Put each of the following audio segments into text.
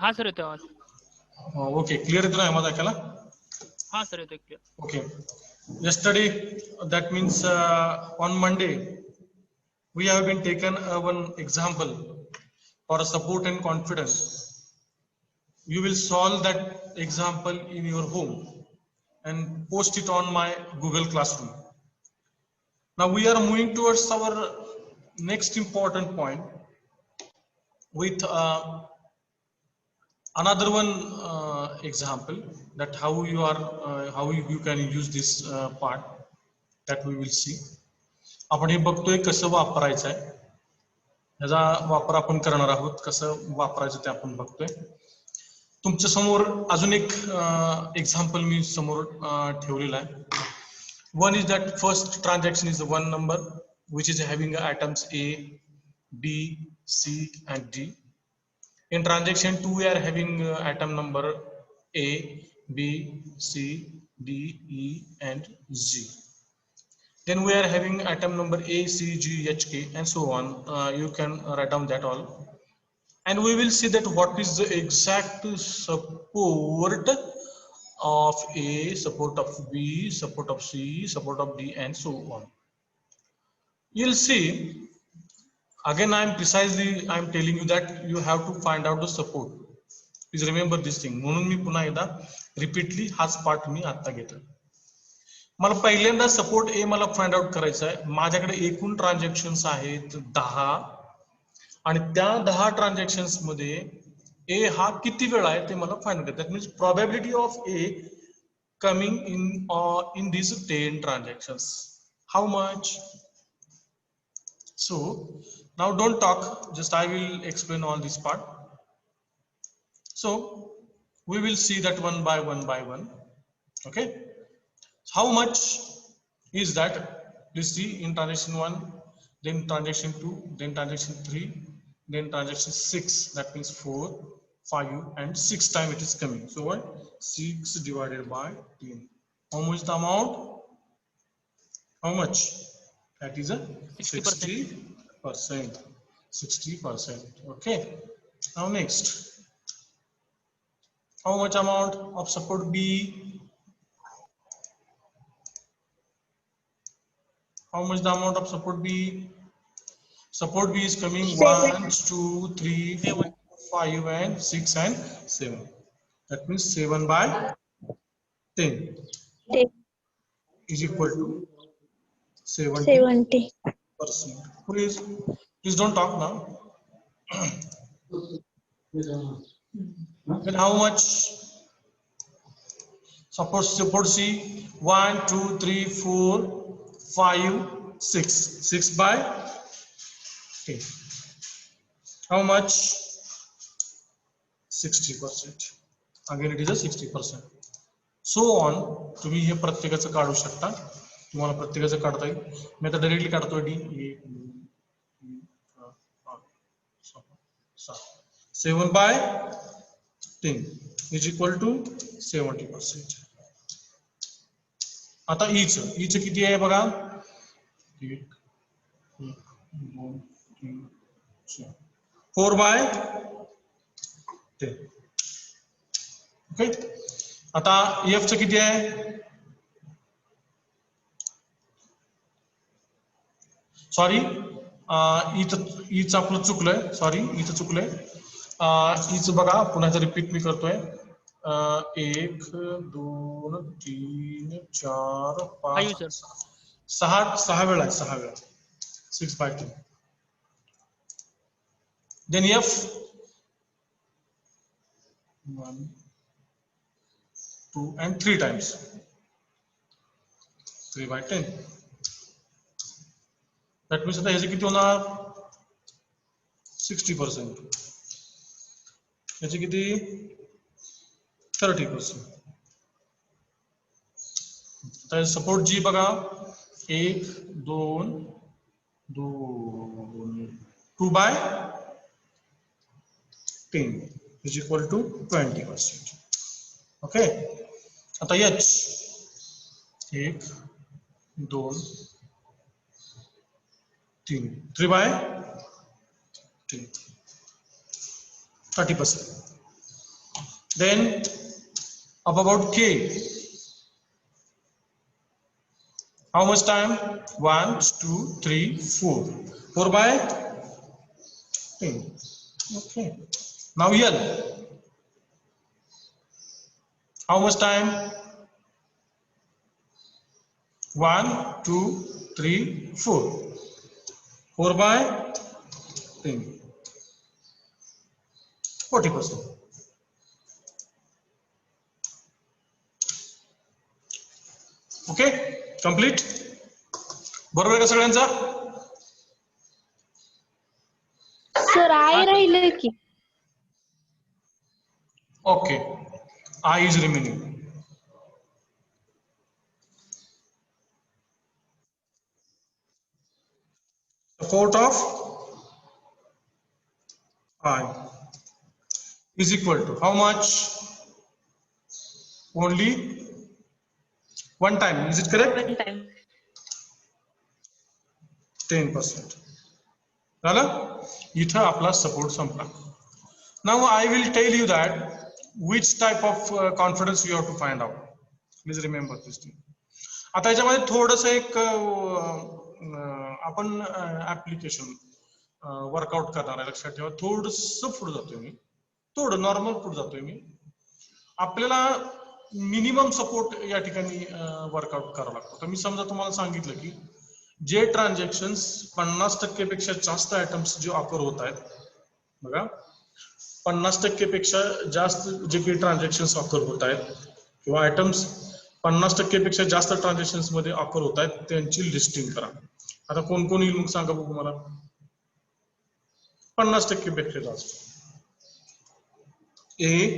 हा सर येतोय आवाज. ओके, क्लिअर येतो ना माझा ऐकायला? हा सर येतोय clear. Okay. Yesterday, that means on Monday, we have been taken one example for support and confidence. You will solve that example in your home and post it on my Google Classroom. Now we are moving towards our next important point with another one example that how you can use this part that we will see. आपण हे बघतोय कसं वापरायचं आहे, ह्याचा वापर आपण करणार आहोत, कसं वापरायचं ते आपण बघतोय. तुमच्या समोर अजून एक एक्झाम्पल मी समोर ठेवलेला आहे. One is that first transaction is the one number which is having items A, B, C and D. In transaction 2 we are having item number A, B, C, D, E and G. Then we are having item number A, C, G, H, K and so on. You can write down that all. And we will see that what is the exact support of A, support of B, support of C, support of D and so on. You'll see, again I am telling you that you have to find out the support. Please remember this thing. म्हणून मी पुन्हा एकदा repeatedly हाच part मी आता घेतोय. मला पहिल्यांदा support ए मला find out करायचा आहे. माझ्याकडे एकूण ट्रान्झॅक्शन्स आहेत 10 आणि त्या 10 ट्रान्झॅक्शन्स मध्ये ए हा किती वेळा आहे ते मला फाइंड करायचं. That means probability of A coming in these 10 transactions. How much? So now don't talk, just I will explain all this part. So we will see that one by one. Okay, how much is that? Please see, in transaction 1, then transaction 2, then transaction 3, then transaction 6, that means 4, 5 and 6 time it is coming. So what? 6 divided by 10. How much the amount? How much? That is a 60%. 60%. Okay. Now next. How much amount of support B? How much the amount of support B? Support B is coming 1, 2, 3, 4, 5 and 6 and 7. That means 7 by 10 is equal to 70%. Please don't talk now. Then how much support C? 1, 2, 3, 4, 5, 6. 6 by 10. How much? 60%. Again it is a 60%. So on. तुम्ही हे प्रत्येकाचं काढू शकता. तुम्हाला प्रत्येकाचं काढता येईल. मी आता डायरेक्टली काढतोय D. 7 by 10 is equal to 70%. आता ईच किती आहे बघा. 1, 2, 3, 4. 4 by 10. ओके. आता एफ चं किती आहे? सॉरी, ईचं आपलं चुकलंय. सॉरी, ईचं चुकलंय. ईचं बघा, पुन्हा रिपीट मी करतोय. 1, 2, 3, 4, 5, 6 वेळा आहे. 6 वेळा. 6 by 10. Then F 1, 2 and 3 times. 3 by 10. That means आता ह्याचे किती होणार? 60%. ह्याचे किती? 30%. आता सपोर्ट जी बघा. 1, 2, 2 by 10 is equal to 20%. Okay. आता H 1, 2, 3. 3 by 10. 30%. Then up about K. How much time? 1, 2, 3, 4. 4 by 10. Okay. Now L. How much time? 1, 2, 3, 4. 4 by 10. 40%. Okay, complete. बरोबर आहे का सगळ्यांचा? सर आय राहिले की. Okay, I is remaining. Support of I is equal to how much? Only one time. Is it correct? One time. 10%. झालं? इथं आपला support संपला. Now I will tell you that which type of confidence you have to find out. Please remember this thing. आता याच्यामध्ये थोडंसं एक आपण application workout करणार आहे, लक्षात ठेवा. थोडंसं पुढे जातोय मी, थोडं नॉर्मल पुढे जातोय मी. आपल्याला मिनिमम सपोर्ट या ठिकाणी वर्कआउट करावा लागतो. तर मी समजा तुम्हाला सांगितलं की जे ट्रान्झॅक्शन्स 50% पेक्षा जास्त आयटम्स जे ऑफर होत आहेत, बघा 50% पेक्षा जास्त जे काही ट्रान्झॅक्शन्स ऑफर होत आहेत किंवा आयटम्स 50% पेक्षा जास्त ट्रान्झॅक्शन्स मध्ये ऑफर होत आहेत त्यांची लिस्टिंग करा. आता कोण कोण येईल मग सांगा बघू मला. 50% पेक्षा जास्त ए,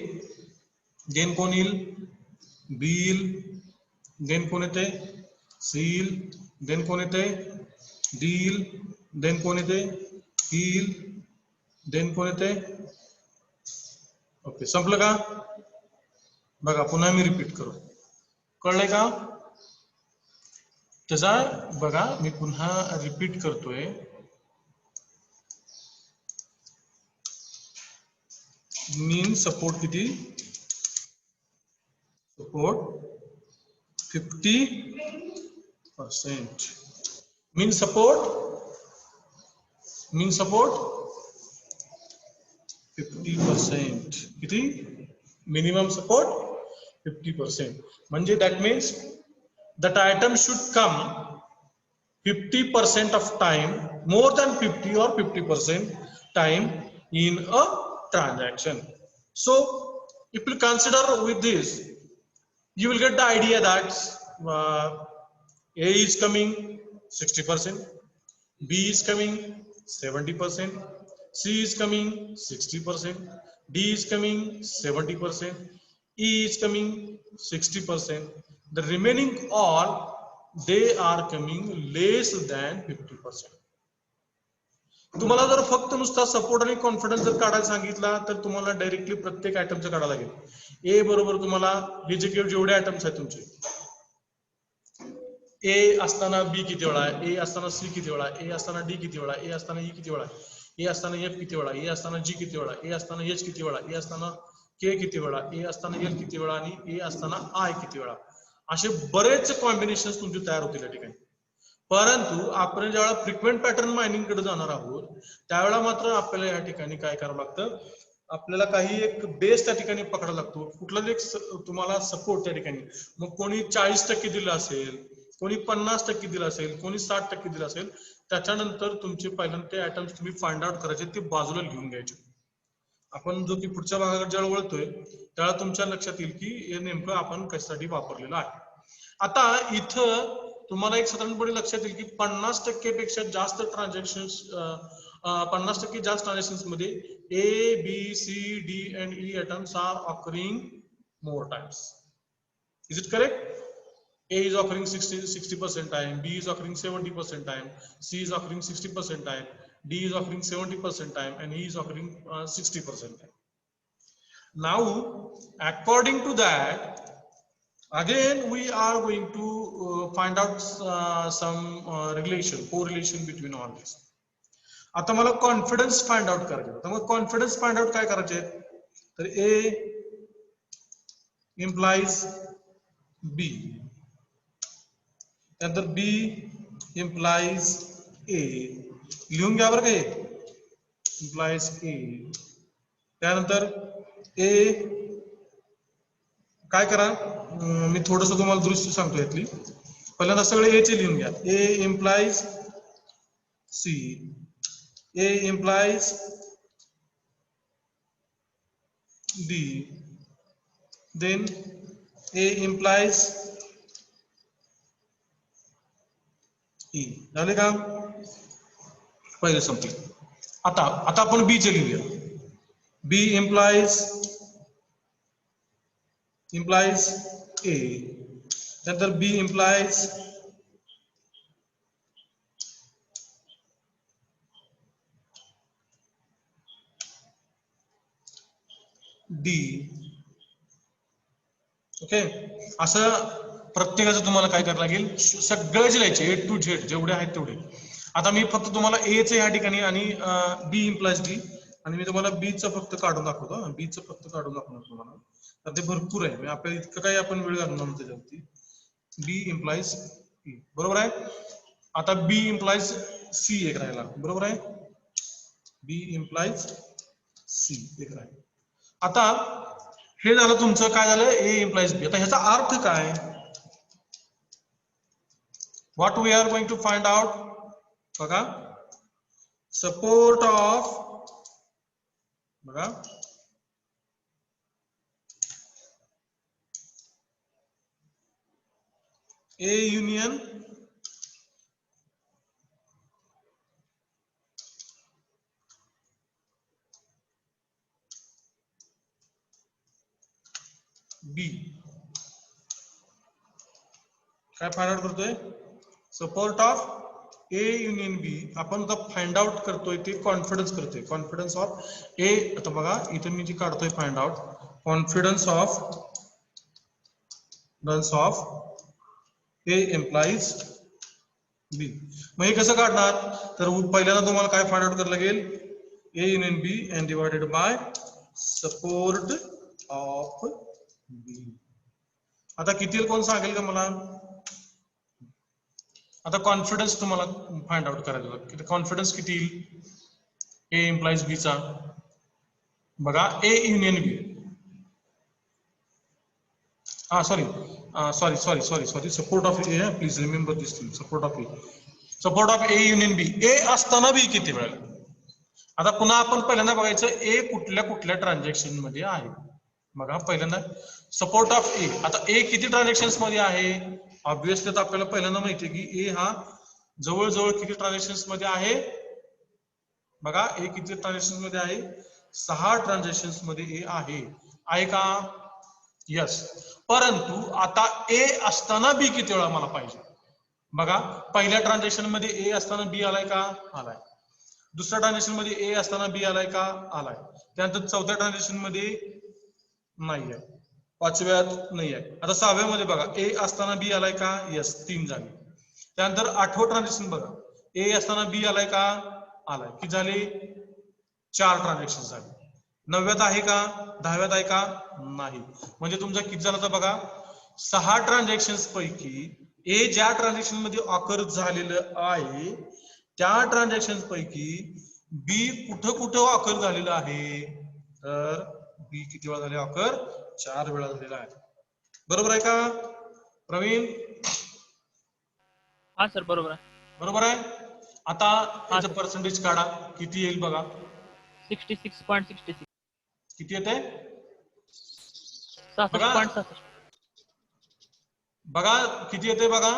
देन कोण येईल? बी येईल, देन कोण येते? सी येईल, देन कोण येते? डी येईल, देन कोण येते? ई येईल, देन कोण येते? ओके, संपलं का? बघा पुन्हा मी रिपीट करू, कळलंय का? त्याचा बघा मी पुन्हा रिपीट करतोय. मीन सपोर्ट किती? सपोर्ट 50%. मीन सपोर्ट 50%. किती? Minimum support 50%. म्हणजे that means that item should come 50% of time, more than 50 or 50% time in a transaction. So if you consider with this, you will get the idea that A is coming 60%, B is coming 70%, C is coming 60%, D is coming 70%, E is coming 60%. The remaining all they are coming less than 50%. तुम्हाला जर फक्त नुसता support आणि confidence जर काढायला सांगितला तर तुम्हाला डायरेक्टली प्रत्येक आयटमचं काढायला लागेल. ए बरोबर तुम्हाला हे जे जेवढे आयटम्स आहेत तुमचे, ए असताना बी किती वेळा, ए असताना सी किती वेळा, ए असताना डी किती वेळा, ए असताना ई किती वेळा, ए असताना एफ किती वेळा, ए असताना जी किती वेळा, ए असताना एच किती वेळा, ए असताना के किती वेळा, ए असताना एल किती वेळा आणि ए असताना आय किती वेळा, असे बरेच कॉम्बिनेशन तुमचे तयार होतील या ठिकाणी. परंतु आपण ज्यावेळेला फ्रिक्वेंट पॅटर्न मायनिंग कडे जाणार आहोत त्यावेळेला मात्र आपल्याला या ठिकाणी काय करावं लागतं, आपल्याला काही एक बेस त्या ठिकाणी पकडायला लागतो. कुठलाच एक तुम्हाला सपोर्ट त्या ठिकाणी, मग कोणी 40% दिलं असेल, कोणी 50% दिलं असेल, कोणी 60% दिलं असेल, त्याच्यानंतर तुमचे पहिल्यांदा ते आयटम्स तुम्ही फाइंड आउट करायचे, ते बाजूला घेऊन घ्यायचे. आपण जो की पुढच्या भागाकडे ज्यावेळेला वळतोय त्यावेळेला तुमच्या लक्षात येईल की हे नेमकं आपण कशासाठी वापरलेलं आहे. आता इथं तुम्हाला एक साधारणपणे लक्षात येईल की 50% पेक्षा जास्त ट्रान्झॅक्शन्स 50% जास्त ट्रान्झॅक्शन्स मध्ये A B C D and E items are occurring more times. Is it correct? A is occurring 60% time, B is occurring 70% time, C is occurring 60% time, D is occurring 70% time, and E is occurring 60% time. Now, according to that, again we are going to find out some correlation between all this. आता मला confidence find out करायचं. तर मग confidence find out काय करायचे? तर A implies B. त्यानंतर B implies A. लिहून घ्या बरं का, implies A. त्यानंतर A काय करा, मी थोडस तुम्हाला दृश्य सांगतो यातली. पहिल्यांदा सगळे A चे लिहून घ्या. A implies C. A implies D. Then A implies E. झाले का? पहिले संपले. आता आपण B चे लिहूया. B implies A. त्यानंतर B implies D. ओके, असं प्रत्येकाचं तुम्हाला काय करायला लागेल, सगळेच लिहायचे A to Z जेवढे आहेत तेवढे. आता मी फक्त तुम्हाला A चे या ठिकाणी आणि B implies D आणि मी तुम्हाला B चं फक्त काढून दाखवतो. B चं फक्त काढून दाखवणार तुम्हाला, तर ते भरपूर आहे. आपल्याला इतकं काही आपण वेळ घालणार नाही त्याच्यावरती. B implies E, बरोबर आहे. आता B implies C एक राहिला, बरोबर आहे. B implies C एक राहिला. आता हे झालं तुमचं, काय झालं, A implies B. आता ह्याचा अर्थ काय, what we are going to find out. बघा, सपोर्ट ऑफ, बघा A union B. काय फाइंड आउट करतोय, support of A union B. आपण आता फाइंड आउट करतोय ते कॉन्फिडन्स करतोय, कॉन्फिडन्स ऑफ A. आता बघा इथे मी जे काढतोय find out, confidence of A implies B. मग हे कसं काढणार, तर पहिल्यांदा तुम्हाला काय फाइंड आउट करायला लागेल, A union B and divided by support of B. आता किती कोण सांगेल का मला. आता कॉन्फिडन्स तुम्हाला फाइंड आउट करायला लागेल. कॉन्फिडन्स किती येईल A implies B चा, बघा A union B. Sorry support of A, please remember this thing, support of A union B. A असताना B किती मिळाले. आता पुन्हा आपण पहिल्यांदा बघायचं A कुठल्या ट्रान्झॅक्शन मध्ये आहे. बघा पहिल्यांदा सपोर्ट ऑफ A. आता A किती ट्रान्झॅक्शन्स मध्ये आहे, ऑब्विसली तर आपल्याला पहिल्यांदा माहिती आहे की A हा जवळजवळ किती ट्रान्झॅक्शन्स मध्ये आहे. बघा A किती ट्रान्झॅक्शन्स मध्ये आहे, 6 ट्रान्झॅक्शन्स मध्ये A आहे का, यस. परंतु आता A असताना B किती वेळा मला पाहिजे. बघा पहिल्या ट्रान्झॅक्शन मध्ये A असताना B आलाय का, आलाय. दुसऱ्या ट्रान्झॅक्शन मध्ये A असताना B आलाय का, आलाय. त्यानंतर चौथ्या ट्रान्झॅक्शन मध्ये नाही आहे, पाचव्यात नाही आहे. आता 6व्या मध्ये बघा A असताना B आलाय का, यस, 3 झाले. त्यानंतर 8वं ट्रान्झॅक्शन बघा A असताना B आलाय का, आलाय. किती झाले, 4 ट्रान्झॅक्शन झाले. 9व्यात आहे का, 10व्यात आहे का, नाही. म्हणजे तुमचा किती झाला तर बघा 6 ट्रान्झॅक्शन्स पैकी A ज्या ट्रान्झॅक्शन मध्ये ऑकर झालेलं आहे त्या ट्रान्झॅक्शन पैकी B कुठं ऑकर झालेलं आहे, तर B किती वेळा झाले ऑकर, 4 वेळा झालेला आहे. बरोबर आहे का प्रवीण. हा सर बरोबर आहे. बरोबर आहे. आता याचं पर्सेंटेज काढा, किती येईल बघा. 66.66. किती येते, 66.66. बघा किती येते, बघा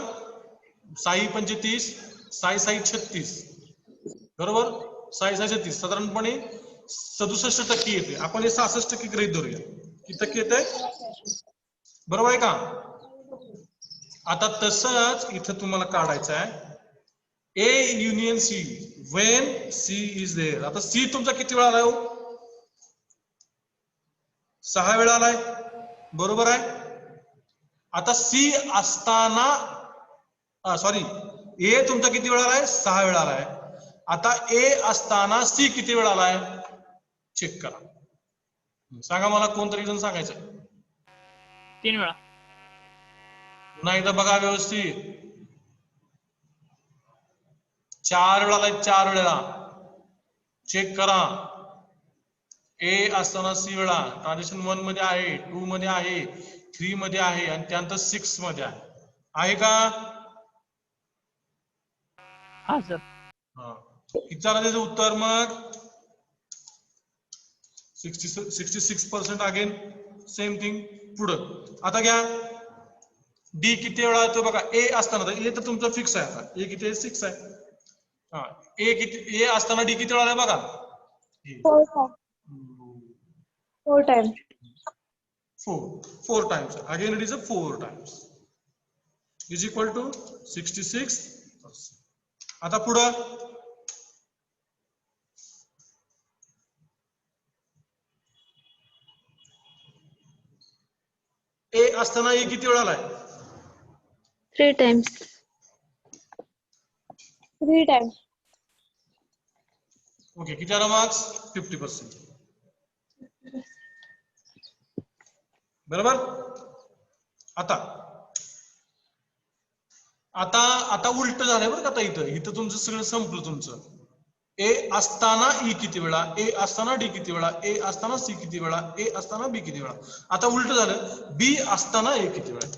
6 पंचे 30, 6 36, बरोबर. 6 36 साधारणपणे 67% येते. आपण हे 66% गृहीत धरूया. किती टक्के येते, बरोबर आहे का. आता तसंच इथं तुम्हाला काढायचं आहे A union C when C is there. आता C तुमचा किती वेळा आलाय, 6 वेळा आलाय, बरोबर आहे. आता C असताना A तुमचा किती वेळा आलाय, 6 वेळा आलाय. आता A असताना C किती वेळा आलाय, चेक करा. सांगा मला, कोणतरी जण सांगायचं. 3 वेळा. पुन्हा एकदा बघा व्यवस्थित. 4 वेळा आलाय, 4 वेळा. चेक करा. ए असताना सी वेळा ट्रान्झिशन 1 मध्ये आहे, 2 मध्ये आहे, 3 मध्ये आहे आणि त्यानंतर 6 मध्ये आहे का? हा सर. हा. किती झालं त्याचं उत्तर मग? 66% अगेन सेम थिंग. पुढं आता घ्या. डी किती वेळा येतो बघा. ए असताना, ए तर तुमचं फिक्स आहे. आता ए किती आहे? 6 आहे. हा. ए किती, ए असताना डी किती वेळा आहे बघा. 4 times. 4 times. Again it is a 4 times. Is equal to 66%. आता पुढं ए असताना ए किती वेळा आलाय? 3 times. 3 times. ओके. किती आला मार्क्स? 50%. बरोबर. आता आता आता उलट झालंय बरं का. आता इथं तुमचं सगळं संपलं तुमचं. ए असताना ई किती वेळा, ए असताना डी किती वेळा, ए असताना सी किती वेळा, ए असताना बी किती वेळा. आता उलट झालं. बी असताना ए किती वेळा.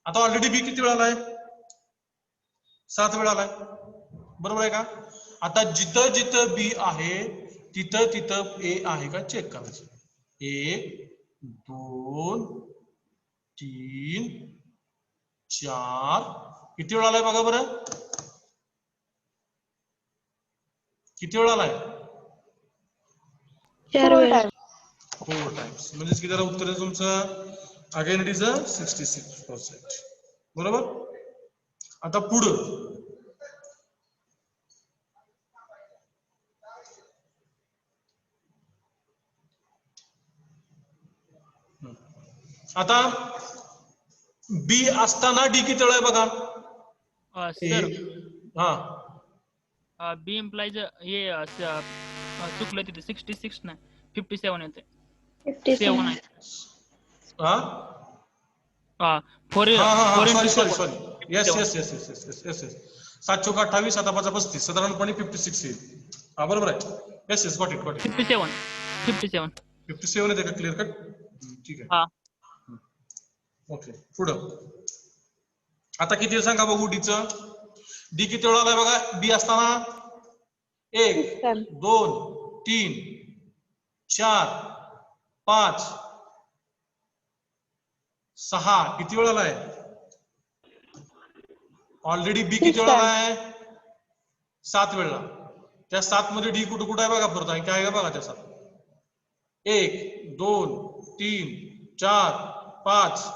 आता ऑलरेडी बी किती वेळा आलाय? 7 वेळा आलाय. बरोबर आहे का? आता जिथं जिथं बी आहे तिथं तिथं ए आहे का चेक करायचं. 1 2 3 4 किती वेळा आलाय बघा बरं. किती वेळा आलाय? 4 वेळा. 4 टाइम्स. म्हणजे किती झालं उत्तर तुमचं? Again it is a 66%. बरोबर. आता पुढं आता बी असताना डी किती वेळा आहे बघा. सर हा. बी इम्प्लाइज हे चुकलं तिथे. 66 नाही 57 येते. 7 आहे. हा. 4 सॉरी. येस. 7 चौका 28, 7 5 35. साधारणपणे 56 येईल. हा बरोबर आहे. Yes got it. 57 येते का? Clear cut. ठीक आहे. हा. ओके. पुढं आता किती सांगा बघू डीचं. डी किती वेळा आलाय बघा. बी असताना 1 2 3 4 5 6 किती वेळा आलाय? ऑलरेडी बी किती वेळा आलाय? 7 वेळा. त्या 7 मध्ये डी कुठं कुठं आहे बघा. परत आहे काय बघा त्याचा. 1 2 3 4 5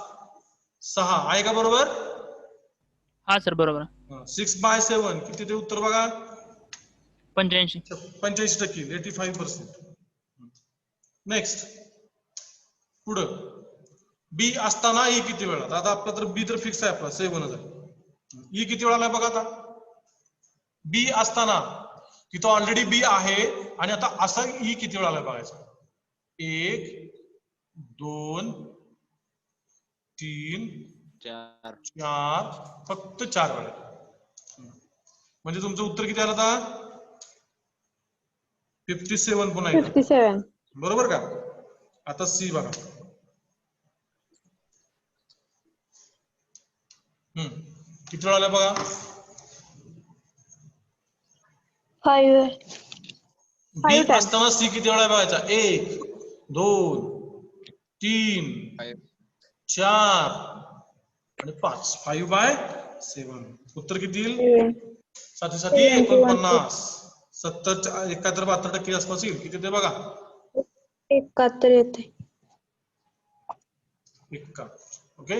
6 आहे का? बरोबर. हा सर बरोबर. 6/7 किती ते उत्तर बघा. 85%. 85%. नेक्स्ट पुढं बी असताना ई किती वेळा. आता आपलं तर बी तर फिक्स आहे आपला 7च आहे. ई किती वेळा बघा. आता बी असताना तिथं ऑलरेडी बी आहे आणि आता असा ई किती वेळा बघायचा. 1 2 3 4 फक्त 4 वेळा. म्हणजे तुमचं उत्तर किती आलं आता? 57 पुन्हा एकदा. 57. बरोबर का? आता सी बघा. किती वेळा आलं बघा. 5 बी times. असताना सी किती वेळा बघायचा. 1 2 3 4 आणि 5. 5/7. उत्तर किती येईल? 7 49. 70 71 72% आसपास येईल. किती ते बघा. 71 येते. 71. ओके.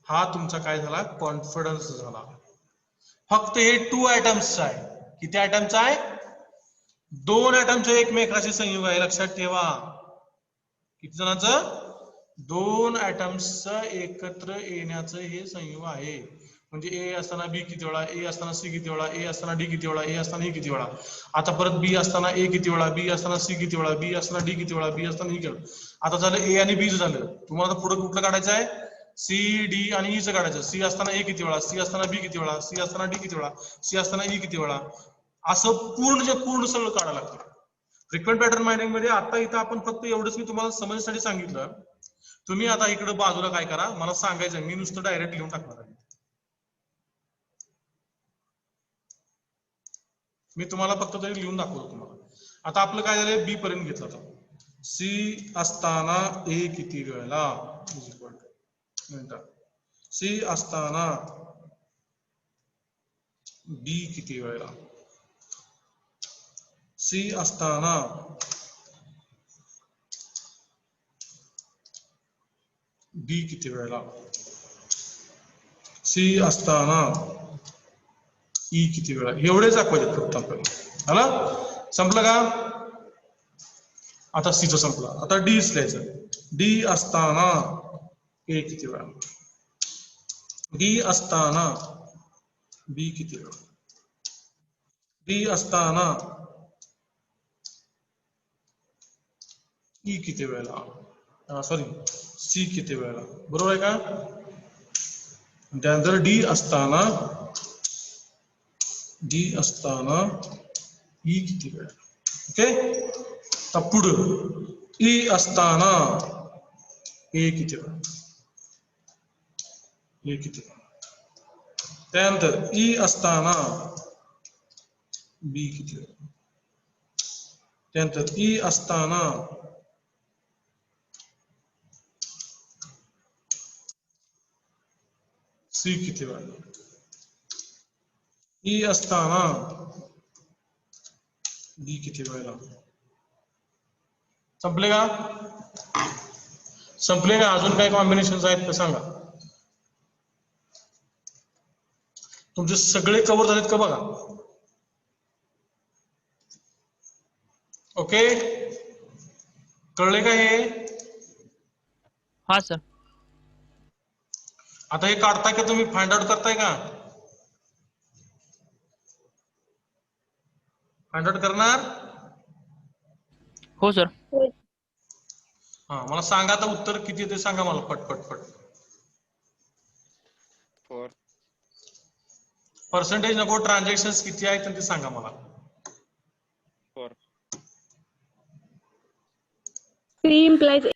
हा तुमचा काय झाला? कॉन्फिडन्स झाला. फक्त हे 2 आयटम्सचा आहे. किती आयटमचा आहे? 2 आयटमचे एकमेकाशी संयोग आहे. लक्षात ठेवा. किती जणांचं? 2 आयटम्सचं एकत्र येण्याचं हे संयोग आहे. म्हणजे ए असताना बी किती वेळा, ए असताना सी किती वेळा, ए असताना डी किती वेळा, ए असताना ई किती वेळा. आता परत बी असताना ए किती वेळा, बी असताना सी किती वेळा, बी असताना डी किती वेळा, बी असताना ई किती वेळा. आता झालं ए आणि बी झालं. तुम्हाला पुढे कुठलं काढायचं आहे, सी डी आणि ईचं काढायचं. सी असताना ए किती वेळा, सी असताना बी किती वेळा, सी असताना डी किती वेळा, सी असताना ई किती वेळा. असं पूर्ण सगळं काढायला लागतं. फ्रिक्वेंट पॅटर्न मायनिंग मध्ये आता इथं आपण फक्त एवढंच मी तुम्हाला समजण्यासाठी सांगितलं. तुम्ही आता इकडे बाजूला काय करा, मला सांगायचं, मी नुसतं डायरेक्ट लिहून टाकणार आहे. मी तुम्हाला फक्त तरी लिहून दाखवतो तुम्हाला. आता आपलं काय झालंय, बी पर्यंत घेतलं आता. सी असताना ए किती वेळेला, सी असताना बी किती वेळेला, सी असताना बी किती वेळेला, सी असताना ई किती वेळा. एवढेच दाखवायचे फक्त आपल्याला. आला, संपलं का. आता सीचं संपलं. आता डी लिहायचं. डी असताना ए किती वेळा, डी असताना बी किती वेळा, डी असताना ई किती वेळेला, सॉरी सी किती वेळेला. बरोबर आहे का. त्यानंतर डी असताना ई किती वेळा. ओके. तर पुढं ई असताना ए किती वेळा, ए किती वेळा. त्यानंतर ई असताना बी किती वेळा. त्यानंतर ई असताना सी किती वेळा. ई असताना डी किती वेळेला. संपले का. संपले का. अजून काही कॉम्बिनेशन आहेत का सांगा. तुमचे सगळे कव्हर झालेत का बघा. ओके, कळले का हे. हा सर. आता हे काढताय का तुम्ही, फाइंड आउट करताय का. फाइंड आउट करणार. हो सर. हा, मला सांगा आता उत्तर किती येते सांगा मला पट. 4. पर्सेंटेज नको, ट्रान्झॅक्शन किती आहेत ते सांगा मला. 4. C implies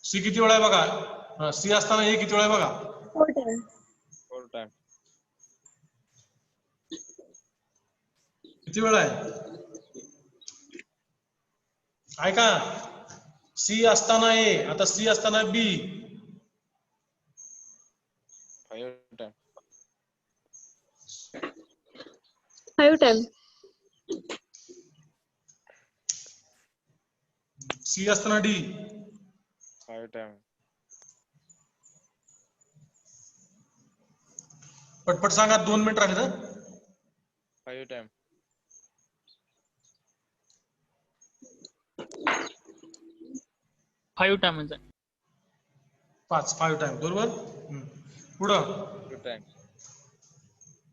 सी किती वेळा आहे बघा. सी असताना ए किती वेळा आहे बघा. 4 times. 4 times. किती वेळा आहे ऐका. सी असताना ए, आता सी असताना बी. 5 times. 5 times. सी असताना डी. 5 times. पटपट सांगा, 2 मिनिट राहिले. 5 times. 5 टाइम्स आहे. 5 टाइम बरोबर. पुढं 2 times.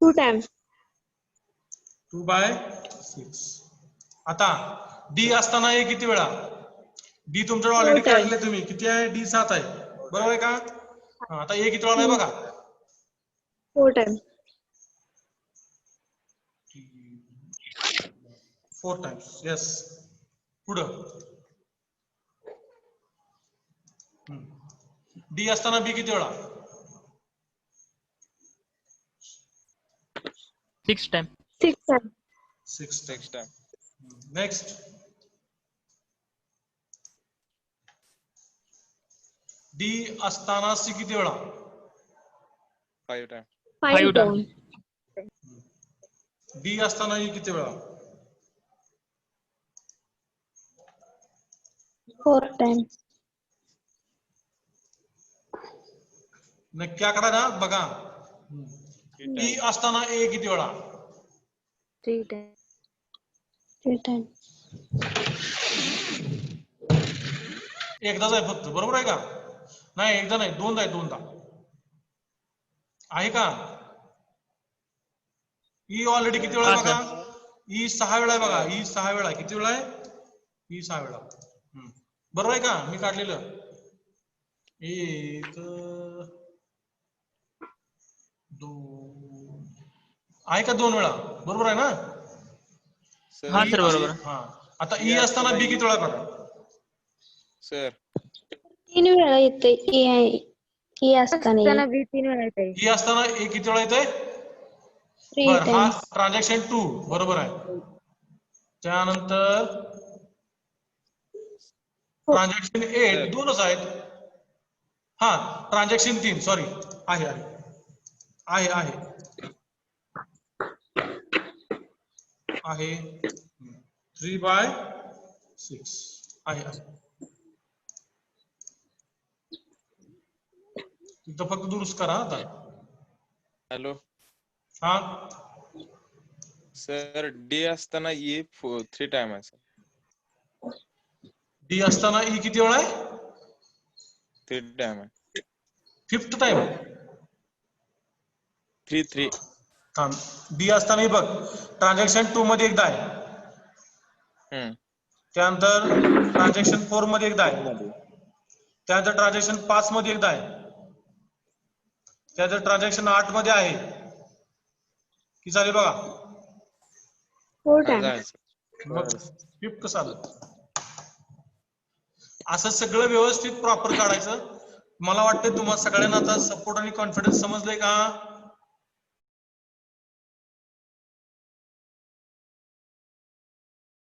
2 times. 2/6. आता डी असताना ए किती वेळा. डी तुमच्याकडे ऑलरेडी Okay. काढले तुम्ही. किती आहे. डी 7 आहे. बरोबर आहे का. आता ए किती वेळा आहे बघा. 4 times. 4 टाइम्स. येस. पुढं डी असताना बी किती वेळा. 6 time. 6 times. 6 6 times. Next. D असताना सी किती वेळा. 5 times. 5 times. times. डी असताना ई किती वेळा. 4 times. नक्की आकडा ना बघा. 3 ई times. असताना ए किती वेळा. 3 times. 3 times. एकदाच आहे फक्त. बरोबर आहे का. नाही एकदा नाही, दोनदा आहे, दोनदा आहे का? ई ऑलरेडी किती वेळा आहे बघा? ई 6 वेळा आहे बघा. ई 6 वेळा किती वेळा आहे? ई 6 वेळा. बरोबर आहे का? मी काढलेलं 1 2 आहे का 2 वेळा? बरोबर आहे ना? हा सर बरोबर. हा आता ई असताना बी किती वेळा बघा? सर 3 वेळा येते ई असताना बी 3 वेळा येते. ई असताना ए किती वेळा येते? 3 बर, हा टाइम्स. ट्रान्झॅक्शन 2 बरोबर आहे. त्यानंतर ट्रान्झॅक्शन 8 दोनच आहेत. हा ट्रान्झॅक्शन 3 सॉरी आहे आहे आहे आहे 3/6 आहे. तिथं फक्त दुरुस्त करा आता. हॅलो हा सर डी असताना ई 3 टाइम आहे सर. डी असताना ई किती वेळा आहे? 3 टाइम आहे. 5th time. 3 हा डी असताना ही बघ ट्रान्झॅक्शन 2 मध्ये एकदा आहे. त्यानंतर ट्रान्झॅक्शन 4 मध्ये एकदा आहे. त्यानंतर ट्रान्झॅक्शन 5 मध्ये एकदा आहे. त्यानंतर ट्रान्झॅक्शन 8 मध्ये आहे. किती झाले बघा? 4 टाइम्स. मग 5th कसं आलं? असं सगळं व्यवस्थित प्रॉपर काढायचं. मला वाटतं तुम्हाला सगळ्यांना आता सपोर्ट आणि कॉन्फिडन्स समजलंय का?